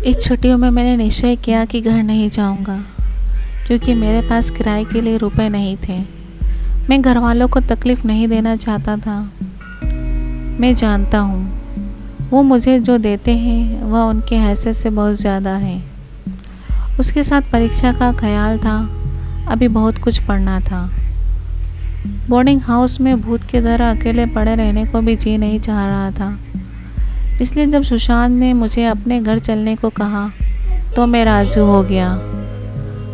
इस छुट्टियों में मैंने निश्चय किया कि घर नहीं जाऊंगा, क्योंकि मेरे पास किराए के लिए रुपए नहीं थे। मैं घर वालों को तकलीफ़ नहीं देना चाहता था। मैं जानता हूँ वो मुझे जो देते हैं वह उनके हैसियत से बहुत ज़्यादा है। उसके साथ परीक्षा का ख्याल था। अभी बहुत कुछ पढ़ना था। बोर्डिंग हाउस में भूत की तरह अकेले पड़े रहने को भी जी नहीं चाह रहा था। इसलिए जब सुशांत ने मुझे अपने घर चलने को कहा तो मैं राज़ी हो गया।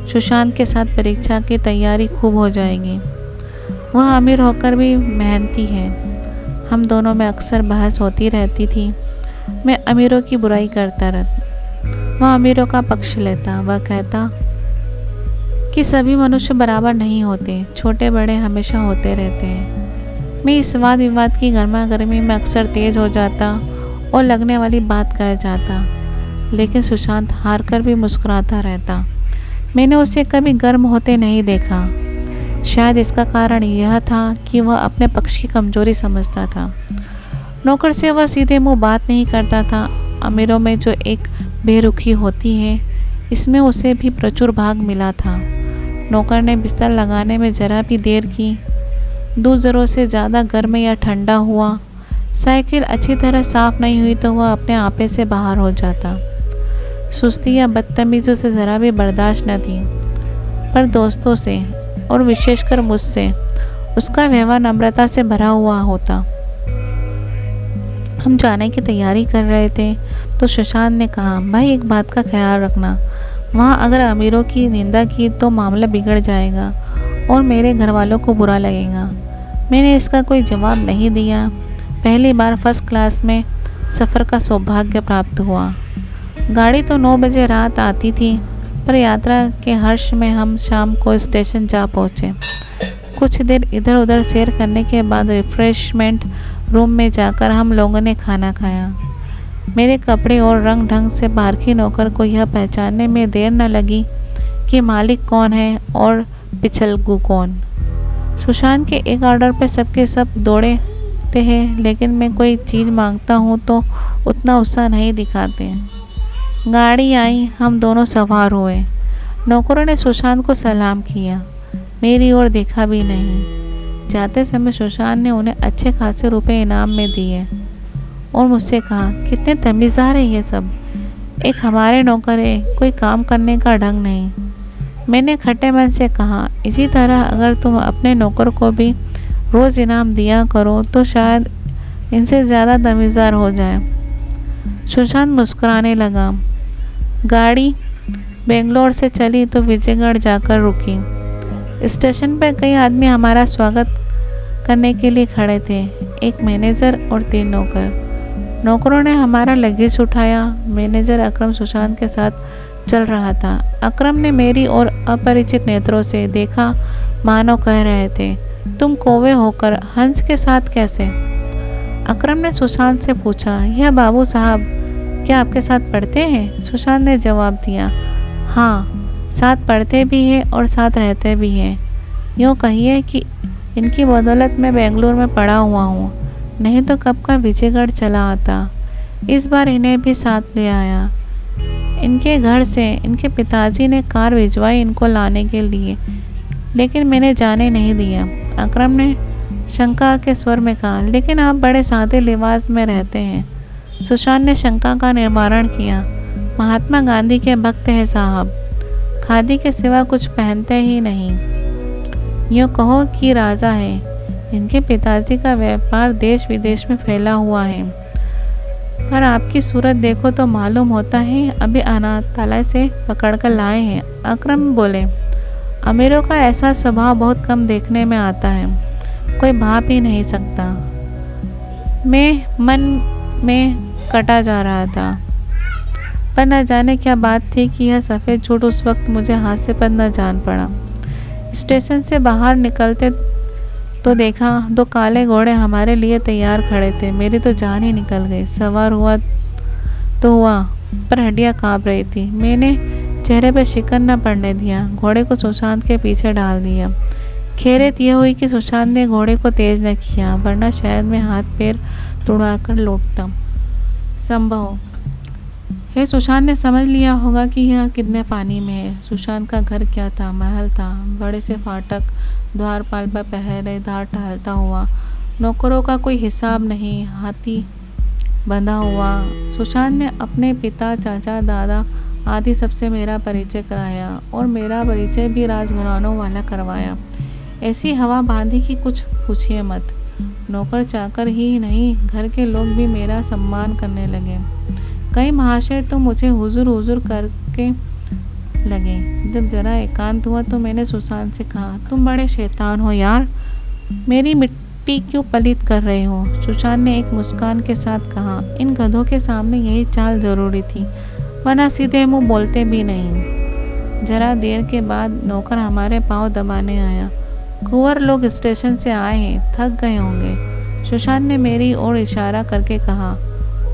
सुशांत के साथ परीक्षा की तैयारी खूब हो जाएगी। वह अमीर होकर भी मेहनती है। हम दोनों में अक्सर बहस होती रहती थी। मैं अमीरों की बुराई करता रहता, वह अमीरों का पक्ष लेता। वह कहता कि सभी मनुष्य बराबर नहीं होते, छोटे बड़े हमेशा होते रहते हैं। मैं इस वाद विवाद की गर्मा गर्मी में अक्सर तेज हो जाता और लगने वाली बात कह जाता, लेकिन सुशांत हार कर भी मुस्कुराता रहता। मैंने उसे कभी गर्म होते नहीं देखा। शायद इसका कारण यह था कि वह अपने पक्ष की कमजोरी समझता था। नौकर से वह सीधे मुंह बात नहीं करता था। अमीरों में जो एक बेरुखी होती है, इसमें उसे भी प्रचुर भाग मिला था। नौकर ने बिस्तर लगाने में जरा भी देर की, दूध ज़रूरत से ज़्यादा गर्म या ठंडा हुआ, साइकिल अच्छी तरह साफ़ नहीं हुई तो वह अपने आपे से बाहर हो जाता। सुस्ती या बदतमीज़ी से ज़रा भी बर्दाश्त न थी, पर दोस्तों से और विशेषकर मुझसे उसका व्यवहार नम्रता से भरा हुआ होता। हम जाने की तैयारी कर रहे थे तो सुशांत ने कहा, भाई एक बात का ख्याल रखना, वहाँ अगर अमीरों की निंदा की तो मामला बिगड़ जाएगा और मेरे घर वालों को बुरा लगेगा। मैंने इसका कोई जवाब नहीं दिया। पहली बार फर्स्ट क्लास में सफ़र का सौभाग्य प्राप्त हुआ। गाड़ी तो 9 बजे रात आती थी, पर यात्रा के हर्ष में हम शाम को स्टेशन जा पहुँचे। कुछ देर इधर उधर सैर करने के बाद रिफ्रेशमेंट रूम में जाकर हम लोगों ने खाना खाया। मेरे कपड़े और रंग ढंग से पारखी नौकर को यह पहचानने में देर न लगी कि मालिक कौन है और पिछलगू कौन। सुशांत के एक ऑर्डर पर सबके सब दौड़ते हैं, लेकिन मैं कोई चीज़ मांगता हूँ तो उतना उत्साह नहीं दिखाते। गाड़ी आई, हम दोनों सवार हुए। नौकरों ने सुशांत को सलाम किया, मेरी ओर देखा भी नहीं। जाते समय सुशांत ने उन्हें अच्छे खासे रुपए इनाम में दिए और मुझसे कहा, कितने तमीज़दार है ये सब, एक हमारे नौकर है, कोई काम करने का ढंग नहीं। मैंने खट्टे मन से कहा, इसी तरह अगर तुम अपने नौकर को भी रोज़ इनाम दिया करो तो शायद इनसे ज़्यादा तमीज़दार हो जाए। सुशांत मुस्कुराने लगा। गाड़ी बेंगलोर से चली तो विजयगढ़ जाकर रुकी। स्टेशन पर कई आदमी हमारा स्वागत करने के लिए खड़े थे, एक मैनेजर और 3 नौकर। नौकरों ने हमारा लगेज उठाया। मैनेजर अकरम सुशांत के साथ चल रहा था। अकरम ने मेरी ओर अपरिचित नेत्रों से देखा, मानो कह रहे थे, तुम कौवे होकर हंस के साथ कैसे? अकरम ने सुशांत से पूछा, यह बाबू साहब क्या आपके साथ पढ़ते हैं? सुशांत ने जवाब दिया, हाँ, साथ पढ़ते भी हैं और साथ रहते भी हैं। यूँ कहिए कि इनकी बदौलत मैं बेंगलुरु में पढ़ा हुआ हूँ, नहीं तो कब का विजयगढ़ चला आता। इस बार इन्हें भी साथ ले आया। इनके घर से इनके पिताजी ने कार भिजवाई इनको लाने के लिए, लेकिन मैंने जाने नहीं दिया। अकरम ने शंका के स्वर में कहा, लेकिन आप बड़े सादे लिबास में रहते हैं। सुशांत ने शंका का निवारण किया, महात्मा गांधी के भक्त हैं साहब, खादी के सिवा कुछ पहनते ही नहीं। यूँ कहो कि राजा है। इनके पिताजी का व्यापार देश विदेश में फैला हुआ है। और आपकी सूरत देखो तो मालूम होता है अभी अनाथालय से पकड़ कर लाए हैं। अकरम बोले, अमीरों का ऐसा स्वभाव बहुत कम देखने में आता है, कोई भाप ही नहीं सकता। मैं मन में कटा जा रहा था, पर न जाने क्या बात थी कि यह सफ़ेद झूठ उस वक्त मुझे हास्य पर न जान पड़ा। स्टेशन से बाहर निकलते तो देखा 2 काले घोड़े हमारे लिए तैयार खड़े थे। मेरी तो जान ही निकल गई। सवार हुआ तो हुआ, पर हड्डियाँ काँप रही थी। मैंने चेहरे पर शिकन न पड़ने दिया, घोड़े को सुशांत के पीछे डाल दिया। खैरियत यह हुई कि सुशांत ने घोड़े को तेज न किया, वरना शायद मैं हाथ पैर तुड़वा कर लौटता। संभव हे सुशांत ने समझ लिया होगा कि यह कितने पानी में है। सुशांत का घर क्या था, महल था, बड़े से फाटक, द्वारपाल पर पहरेदार टहलता हुआ, नौकरों का कोई हिसाब नहीं, हाथी बंधा हुआ। सुशांत ने अपने पिता, चाचा, दादा आदि सबसे मेरा परिचय कराया और मेरा परिचय भी राजघरानों वाला करवाया। ऐसी हवा बांधी कि कुछ पूछिए मत। नौकर चाकर ही नहीं, घर के लोग भी मेरा सम्मान करने लगे। कई महाशय तो मुझे हुजूर हुजूर करके लगे। जब जरा एकांत हुआ तो मैंने सुशांत से कहा, तुम बड़े शैतान हो यार, मेरी मिट्टी क्यों पलीत कर रहे हो? सुशांत ने एक मुस्कान के साथ कहा, इन गधों के सामने यही चाल जरूरी थी, वरना सीधे मुंह बोलते भी नहीं। जरा देर के बाद नौकर हमारे पाँव दबाने आया। कुंवर लोग स्टेशन से आए हैं, थक गए होंगे। सुशांत ने मेरी ओर इशारा करके कहा,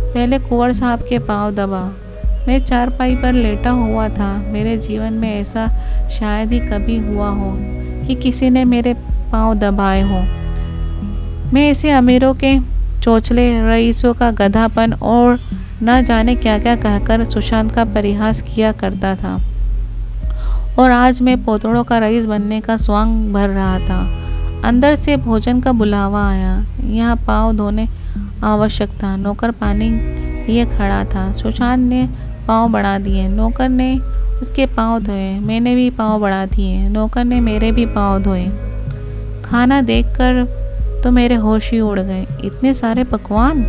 पहले कुंवर साहब के पाँव दबा। मैं चारपाई पर लेटा हुआ था। मेरे जीवन में ऐसा शायद ही कभी हुआ हो कि किसी ने मेरे पाँव दबाए हो। मैं इसे अमीरों के चोचले, रईसों का गधापन और न जाने क्या क्या कहकर सुशांत का परिहास किया करता था, और आज मैं पोतड़ों का रईस बनने का स्वांग भर रहा था। अंदर से भोजन का बुलावा आया। यहाँ पाँव धोने आवश्यक था। नौकर पानी लिए खड़ा था। सुशांत ने पाँव बढ़ा दिए। नौकर ने उसके पाँव धोए। मैंने भी पाँव बढ़ा दिए। नौकर ने मेरे भी पाँव धोए। खाना देखकर तो मेरे होश ही उड़ गए। इतने सारे पकवान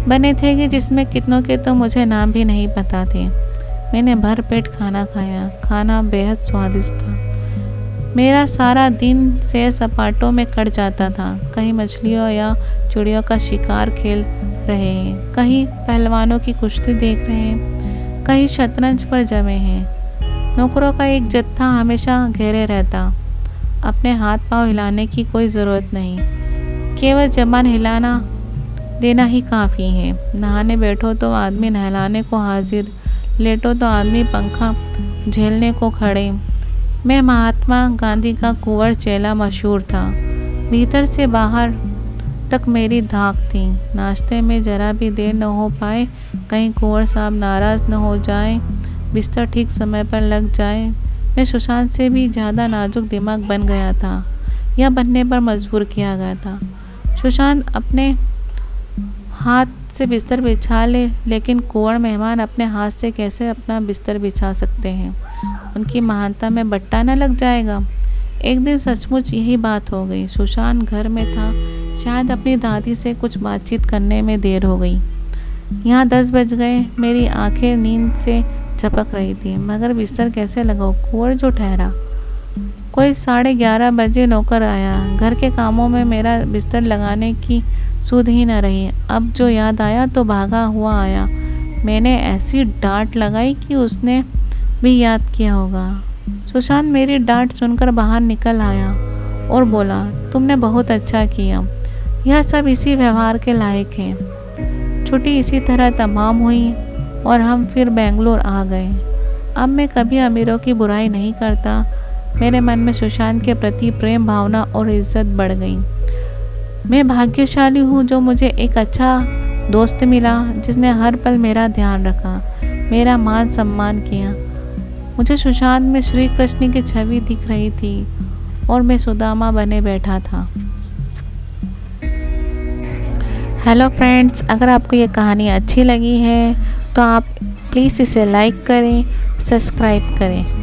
बने थे कि जिसमें कितनों के तो मुझे नाम भी नहीं पता थे। मैंने भर पेट खाना खाया। खाना बेहद स्वादिष्ट था। मेरा सारा दिन सैर सपाटों में कट जाता था। कहीं मछलियों या चिड़ियों का शिकार खेल रहे हैं, कहीं पहलवानों की कुश्ती देख रहे हैं, कहीं शतरंज पर जमे हैं। नौकरों का एक जत्था हमेशा घेरे रहता। अपने हाथ पांव हिलाने की कोई ज़रूरत नहीं, केवल जबान हिलाना देना ही काफ़ी है। नहाने बैठो तो आदमी नहलाने को हाजिर, लेटो तो आदमी पंखा झेलने को खड़े। मैं महात्मा गांधी का कुंवर चेला मशहूर था। भीतर से बाहर तक मेरी धाक थी। नाश्ते में जरा भी देर न हो पाए, कहीं कुंवर साहब नाराज़ न हो जाए, बिस्तर ठीक समय पर लग जाए। मैं सुशांत से भी ज़्यादा नाजुक दिमाग बन गया था, या बनने पर मजबूर किया गया था। सुशांत अपने हाथ से बिस्तर बिछा ले, लेकिन कुंवर मेहमान अपने हाथ से कैसे अपना बिस्तर बिछा सकते हैं? उनकी महानता में बट्टा न लग जाएगा। एक दिन सचमुच यही बात हो गई। सुशांत घर में था। शायद अपनी दादी से कुछ बातचीत करने में देर हो गई। यहाँ 10 बज गए। मेरी आंखें नींद से झपक रही थी, मगर बिस्तर कैसे लगाऊं? कुंवर जो ठहरा। कोई 11:30 बजे नौकर आया। घर के कामों में मेरा बिस्तर लगाने की सुध ही न रही। अब जो याद आया तो भागा हुआ आया। मैंने ऐसी डांट लगाई कि उसने भी याद किया होगा। सुशांत मेरी डांट सुनकर बाहर निकल आया और बोला, तुमने बहुत अच्छा किया। यह सब इसी व्यवहार के लायक है। छुट्टी इसी तरह तमाम हुई और हम फिर बेंगलोर आ गए। अब मैं कभी अमीरों की बुराई नहीं करता। मेरे मन में सुशांत के प्रति प्रेम भावना और इज्जत बढ़ गई। मैं भाग्यशाली हूँ जो मुझे एक अच्छा दोस्त मिला, जिसने हर पल मेरा ध्यान रखा, मेरा मान सम्मान किया। मुझे सुशांत में श्री कृष्ण की छवि दिख रही थी और मैं सुदामा बने बैठा था। हेलो फ्रेंड्स, अगर आपको ये कहानी अच्छी लगी है तो आप प्लीज़ इसे लाइक करें, सब्सक्राइब करें।